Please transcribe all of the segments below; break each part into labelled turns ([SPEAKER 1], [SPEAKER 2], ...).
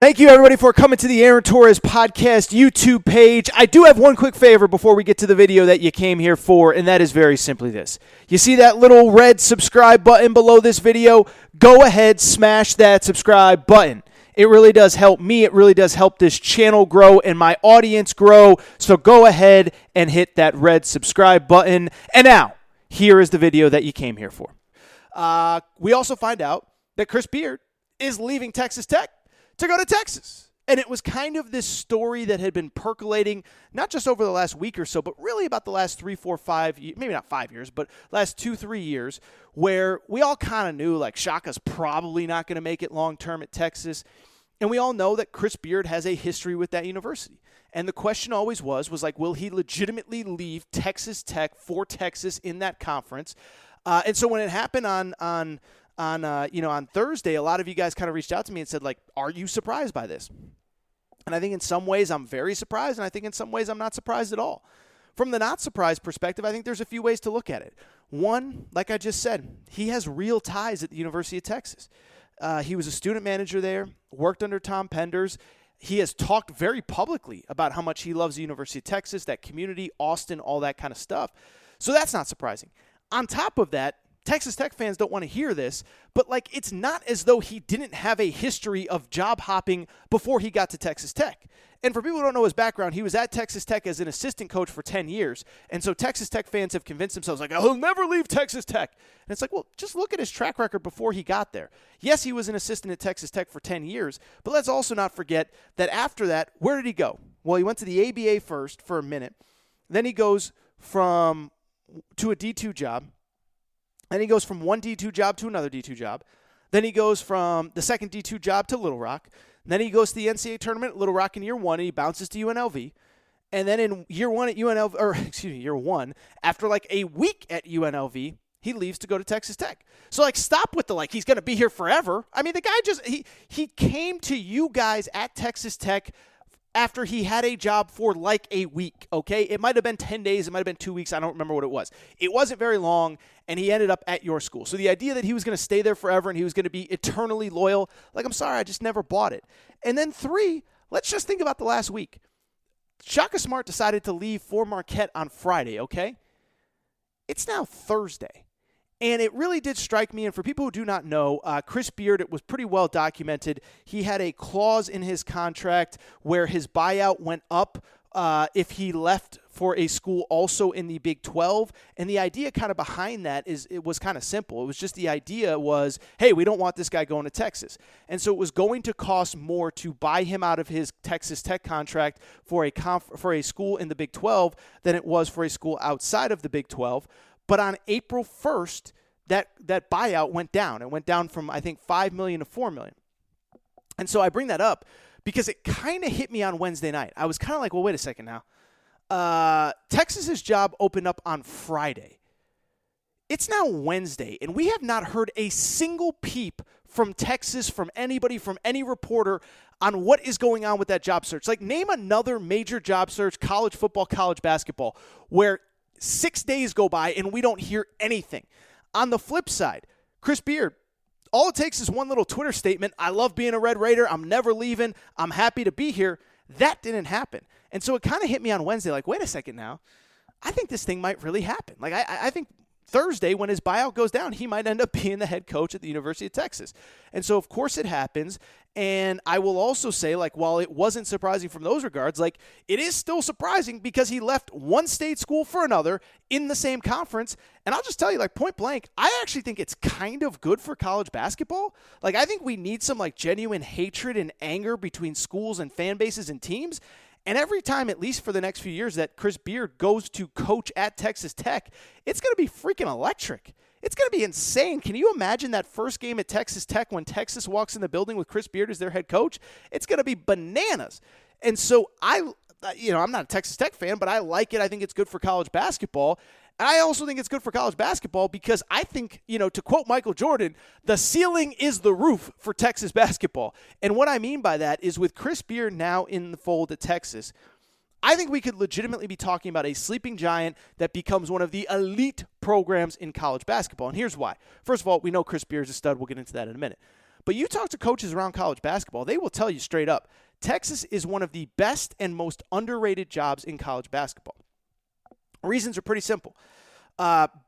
[SPEAKER 1] Thank you, everybody, for coming to the Aaron Torres podcast YouTube page. I do have one quick favor before we get to the video that you came here for, and that is very simply this. You see that little red subscribe button below this video? Go ahead, smash that subscribe button. It really does help me. It really does help this channel grow and my audience grow. So go ahead and hit that red subscribe button. And now, here is the video that you came here for. We also find out that Chris Beard is leaving Texas Tech to go to Texas. And it was kind of this story that had been percolating, not just over the last week or so, but really about the last 3, 4, 5, maybe not 5 years, but last 2, 3 years, where we all kind of knew like Shaka's probably not going to make it long-term at Texas. And we all know that Chris Beard has a history with that university. And the question always was like, will he legitimately leave Texas Tech for Texas in that conference? And so when it happened on Thursday, a lot of you guys kind of reached out to me and said, like, are you surprised by this? And I think in some ways I'm very surprised, and I think in some ways I'm not surprised at all. From the not surprised perspective, I think there's a few ways to look at it. One, like I just said, he has real ties at the University of Texas. He was a student manager there, worked under Tom Penders. He has talked very publicly about how much he loves the University of Texas, that community, Austin, all that kind of stuff. So that's not surprising. On top of that, Texas Tech fans don't want to hear this, but like it's not as though he didn't have a history of job hopping before he got to Texas Tech. And for people who don't know his background, he was at Texas Tech as an assistant coach for 10 years. And so Texas Tech fans have convinced themselves like, oh, he'll never leave Texas Tech. And it's like, well, just look at his track record before he got there. Yes, he was an assistant at Texas Tech for 10 years, but let's also not forget that after that, where did he go? Well, he went to the ABA first for a minute. Then he goes to a D2 job. Then he goes from one D2 job to another D2 job. Then he goes from the second D2 job to Little Rock. Then he goes to the NCAA tournament at Little Rock in year one, and he bounces to UNLV. And then in year one, after like a week at UNLV, he leaves to go to Texas Tech. So like, stop with the like he's going to be here forever. I mean, the guy he came to you guys at Texas Tech after he had a job for like a week, okay? It might have been 10 days. It might have been 2 weeks. I don't remember what it was. It wasn't very long, and he ended up at your school. So the idea that he was going to stay there forever and he was going to be eternally loyal, like, I'm sorry, I just never bought it. And then 3, let's just think about the last week. Shaka Smart decided to leave for Marquette on Friday, okay? It's now Thursday. And it really did strike me, and for people who do not know, Chris Beard, it was pretty well documented. He had a clause in his contract where his buyout went up if he left for a school also in the Big 12. And the idea kind of behind that it was kind of simple. It was just the idea was, hey, we don't want this guy going to Texas. And so it was going to cost more to buy him out of his Texas Tech contract for a school in the Big 12 than it was for a school outside of the Big 12. But on April 1st, that buyout went down. It went down from, I think, $5 million to $4 million. And so I bring that up because it kind of hit me on Wednesday night. I was kind of like, well, wait a second now. Texas's job opened up on Friday. It's now Wednesday, and we have not heard a single peep from Texas, from anybody, from any reporter on what is going on with that job search. Like, name another major job search, college football, college basketball, where 6 days go by and we don't hear anything. On the flip side, Chris Beard, all it takes is one little Twitter statement. I love being a Red Raider. I'm never leaving. I'm happy to be here. That didn't happen. And so it kind of hit me on Wednesday like, wait a second now. I think this thing might really happen. Like, I think Thursday, when his buyout goes down, he might end up being the head coach at the University of Texas. And so, of course, it happens. And I will also say, like, while it wasn't surprising from those regards, like, it is still surprising because he left one state school for another in the same conference. And I'll just tell you, like, point blank, I actually think it's kind of good for college basketball. Like, I think we need some, like, genuine hatred and anger between schools and fan bases and teams. And every time, at least for the next few years, that Chris Beard goes to coach at Texas Tech, it's going to be freaking electric. It's going to be insane. Can you imagine that first game at Texas Tech when Texas walks in the building with Chris Beard as their head coach? It's going to be bananas. And so I'm not a Texas Tech fan, but I like it. I think it's good for college basketball. And I also think it's good for college basketball because I think, to quote Michael Jordan, the ceiling is the roof for Texas basketball. And what I mean by that is with Chris Beard now in the fold at Texas, I think we could legitimately be talking about a sleeping giant that becomes one of the elite programs in college basketball. And here's why. First of all, we know Chris Beard is a stud. We'll get into that in a minute. But you talk to coaches around college basketball, they will tell you straight up, Texas is one of the best and most underrated jobs in college basketball. Reasons are pretty simple.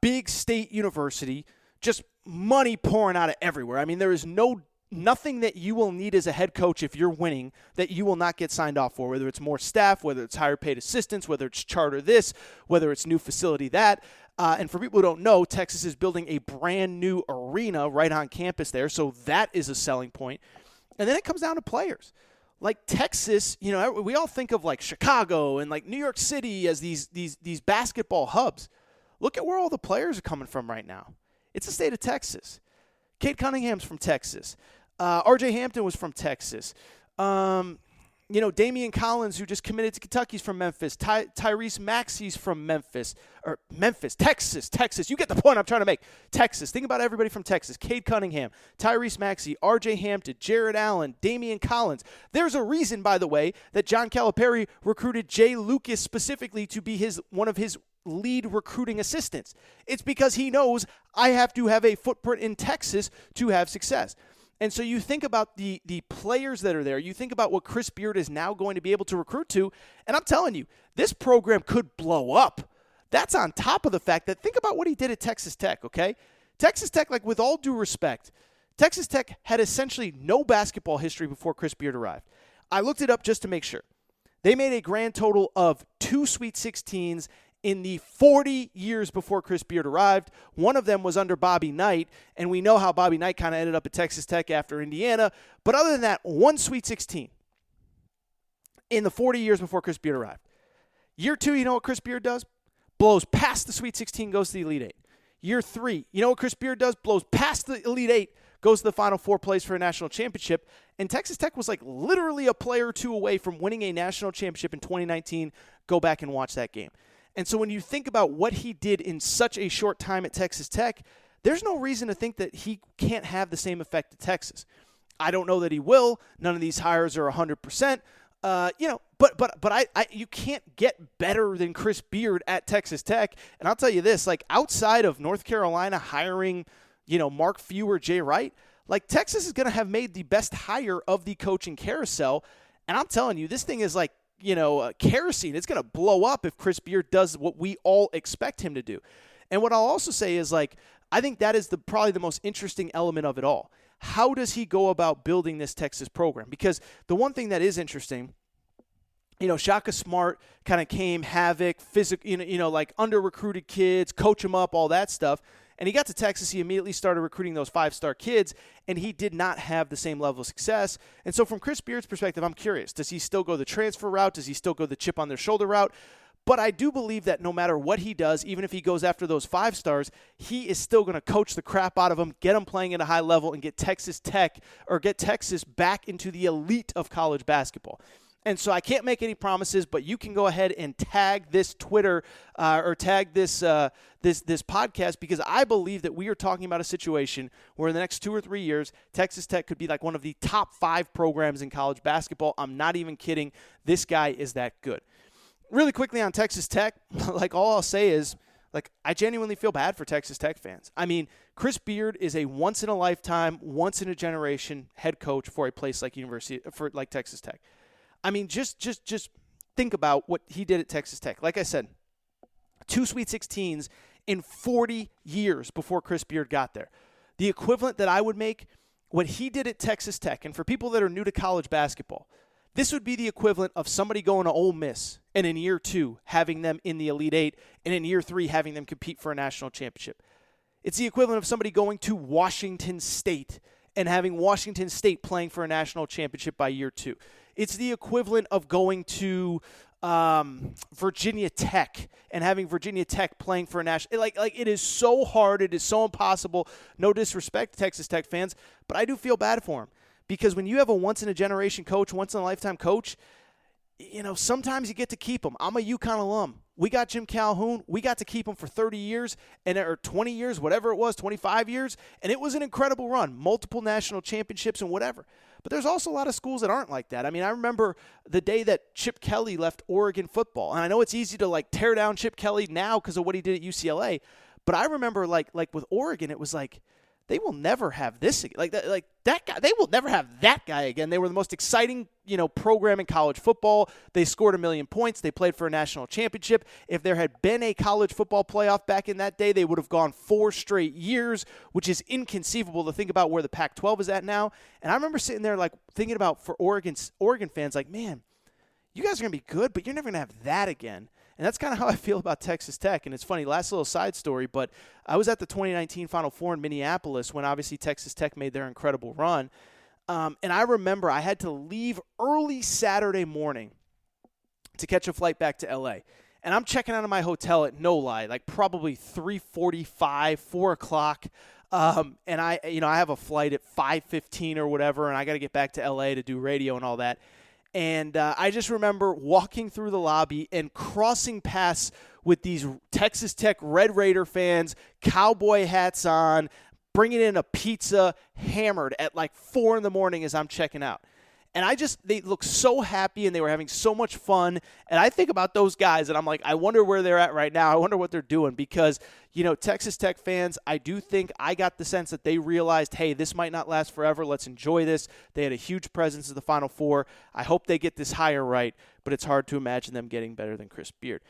[SPEAKER 1] Big state university, just money pouring out of everywhere. I mean, there is nothing that you will need as a head coach if you're winning that you will not get signed off for, whether it's more staff, whether it's higher paid assistants, whether it's charter this, whether it's new facility that. And for people who don't know, Texas is building a brand new arena right on campus there, so that is a selling point. And then it comes down to players. Like Texas, we all think of like Chicago and like New York City as these basketball hubs. Look at where all the players are coming from right now. It's the state of Texas. Cade Cunningham's from Texas. R.J. Hampton was from Texas. Damian Collins, who just committed to Kentucky, is from Memphis. Tyrese Maxey's from Texas. You get the point I'm trying to make. Texas. Think about everybody from Texas. Cade Cunningham, Tyrese Maxey, R.J. Hampton, Jared Allen, Damian Collins. There's a reason, by the way, that John Calipari recruited Jay Lucas specifically to be one of his lead recruiting assistants. It's because he knows I have to have a footprint in Texas to have success. And so you think about the players that are there. You think about what Chris Beard is now going to be able to recruit to. And I'm telling you, this program could blow up. That's on top of the fact that think about what he did at Texas Tech, okay? Texas Tech, like with all due respect, Texas Tech had essentially no basketball history before Chris Beard arrived. I looked it up just to make sure. They made a grand total of 2 Sweet 16s in the 40 years before Chris Beard arrived. One of them was under Bobby Knight, and we know how Bobby Knight kind of ended up at Texas Tech after Indiana. But other than that, 1 Sweet 16 in the 40 years before Chris Beard arrived. Year 2, you know what Chris Beard does? Blows past the Sweet 16, goes to the Elite 8. Year 3, you know what Chris Beard does? Blows past the Elite 8, goes to the Final Four, plays for a national championship. And Texas Tech was like literally a player or two away from winning a national championship in 2019. Go back and watch that game. And so when you think about what he did in such a short time at Texas Tech, there's no reason to think that he can't have the same effect at Texas. I don't know that he will. None of these hires are 100%. But you can't get better than Chris Beard at Texas Tech. And I'll tell you this, like outside of North Carolina hiring, Mark Few or Jay Wright, like Texas is going to have made the best hire of the coaching carousel. And I'm telling you, this thing is like, kerosene. It's going to blow up if Chris Beard does what we all expect him to do. And what I'll also say is, like, I think that is probably the most interesting element of it all. How does he go about building this Texas program? Because the one thing that is interesting, Shaka Smart kind of came havoc, physical, like under-recruited kids, coach them up, all that stuff. And he got to Texas, he immediately started recruiting those 5-star kids, and he did not have the same level of success. And so from Chris Beard's perspective, I'm curious. Does he still go the transfer route? Does he still go the chip on their shoulder route? But I do believe that no matter what he does, even if he goes after those 5 stars, he is still going to coach the crap out of them, get them playing at a high level, and get Texas back into the elite of college basketball. And so I can't make any promises, but you can go ahead and tag this Twitter or tag this podcast, because I believe that we are talking about a situation where in the next 2 or 3 years, Texas Tech could be like one of the top 5 programs in college basketball. I'm not even kidding. This guy is that good. Really quickly on Texas Tech, like all I'll say is, like, I genuinely feel bad for Texas Tech fans. I mean, Chris Beard is a once-in-a-lifetime, once-in-a-generation head coach for a place like Texas Tech. I mean, just think about what he did at Texas Tech. Like I said, 2 Sweet 16s in 40 years before Chris Beard got there. The equivalent that I would make, what he did at Texas Tech, and for people that are new to college basketball, this would be the equivalent of somebody going to Ole Miss and in year 2 having them in the Elite 8 and in year 3 having them compete for a national championship. It's the equivalent of somebody going to Washington State and having Washington State playing for a national championship by year 2. It's the equivalent of going to Virginia Tech and having Virginia Tech playing for a national. Like it is so hard. It is so impossible. No disrespect to Texas Tech fans, but I do feel bad for him, because when you have a once-in-a-generation coach, once-in-a-lifetime coach, sometimes you get to keep them. I'm a UConn alum. We got Jim Calhoun. We got to keep him for 30 years or 20 years, whatever it was, 25 years, and it was an incredible run, multiple national championships and whatever. But there's also a lot of schools that aren't like that. I mean, I remember the day that Chip Kelly left Oregon football, and I know it's easy to tear down Chip Kelly now because of what he did at UCLA, but I remember like with Oregon, it was like they will never have this again. Like that guy, they will never have that guy again. They were the most exciting, program in college football. They scored 1 million points. They played for a national championship. If there had been a college football playoff back in that day, they would have gone 4 straight years, which is inconceivable to think about where the Pac-12 is at now. And I remember sitting there like thinking about for Oregon fans, like, man, you guys are going to be good, but you're never going to have that again. And that's kind of how I feel about Texas Tech. And it's funny, last little side story, but I was at the 2019 Final Four in Minneapolis when obviously Texas Tech made their incredible run. And I remember I had to leave early Saturday morning to catch a flight back to L.A. And I'm checking out of my hotel at no lie, like probably 3:45, 4 o'clock. And I have a flight at 5:15 or whatever, and I got to get back to L.A. to do radio and all that. And I just remember walking through the lobby and crossing paths with these Texas Tech Red Raider fans, cowboy hats on, bringing in a pizza, hammered at like 4 in the morning as I'm checking out. And they looked so happy and they were having so much fun. And I think about those guys and I'm like, I wonder where they're at right now. I wonder what they're doing because, Texas Tech fans, I do think I got the sense that they realized, hey, this might not last forever. Let's enjoy this. They had a huge presence at the Final Four. I hope they get this hire right, but it's hard to imagine them getting better than Chris Beard.